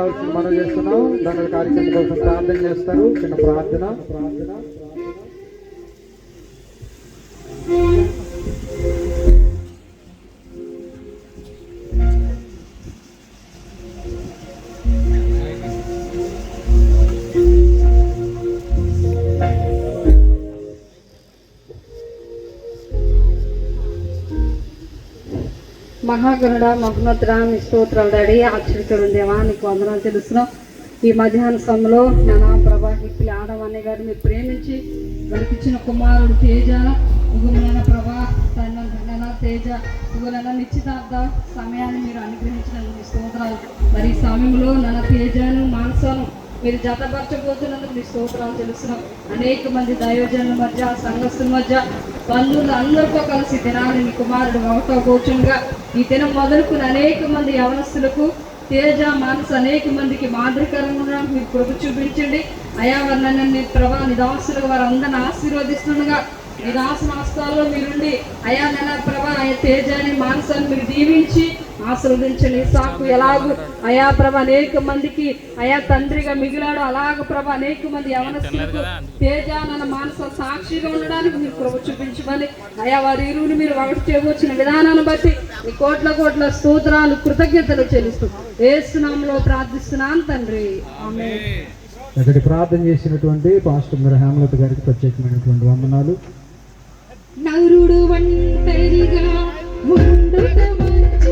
రావాల్సిన మనం చేస్తున్నాం. దండల కార్యక్రమం కోసం ప్రార్థన చేస్తారు. చిన్న ప్రార్థన. మహాగణుడ మహోన్నతుడా మీ స్తోత్రాలు డాడీ. ఆశ్చర్యకరుడు దేవా, నీకు వందనాలు తెలుస్తున్నాం. ఈ మధ్యాహ్న సమయంలో నానా ప్రభా హిక్కులు ఆడవాణి గారు మీరు ప్రేమించి గడిపించిన కుమారుడు తేజ ఉగులైన ప్రభా తన తేజ ఉగులైన నిశ్చితార్థ సమయాన్ని మీరు అనుగ్రహించినందుకు మీ స్తోత్రాలు. మరి ఈ సమయంలో నన్న తేజను మాంసాను మీరు జతపరచబోతున్నందుకు మీ స్తోత్రాలు తెలుస్తున్నాం. అనేక మంది దైవజనుల మధ్య, సంఘస్థుల మధ్య, బంధువులు అందరితో కలిసి దినాన్ని మీ కుమారుడు అవతోచంగా ఈ దినం మొదలుకుని అనేక మంది యవనస్తులకు తేజ మనసు అనేక మందికి మాదిరికరంగా మీరు కృప చూపించండి అయా. వారిని ప్రభా నిదాసులుగా వారు అందరిని ఆశీర్వదిస్తుండగా నిదాసన హస్తాల్లో మీరుండి అయా నెల ప్రభా తేజాన్ని మానసాన్ని మీరు దీవించి ఆశీర్వదించండి. సాకు ఎలాగూ అయా ప్రభ అనేక మందికి అయా తండ్రిగా మిగిలాడు, అలాగ ప్రభ అనేక మంది యవనస్తులకు తేజ నన్న మానస సాక్షిగా ఉండడానికి మీరు కృప చూపించమని అయా వారి ఇరువుని మీరు ఒకటి చేయవచ్చిన విధానాన్ని బట్టి మీ కోట్ల కోట్ల స్తోత్రాలు కృతజ్ఞతలు చెల్లిస్తూ యేసు నామములో ప్రార్థిస్తున్నాను తండ్రి, ఆమేన్. అక్కడి ప్రార్థన చేసినటువంటి పాస్టర్ గారు హేమలత గారికి ప్రత్యేకమైనటువంటి వందనాలు. నరుడు ఒంటరిగా ముందుకు వచ్చి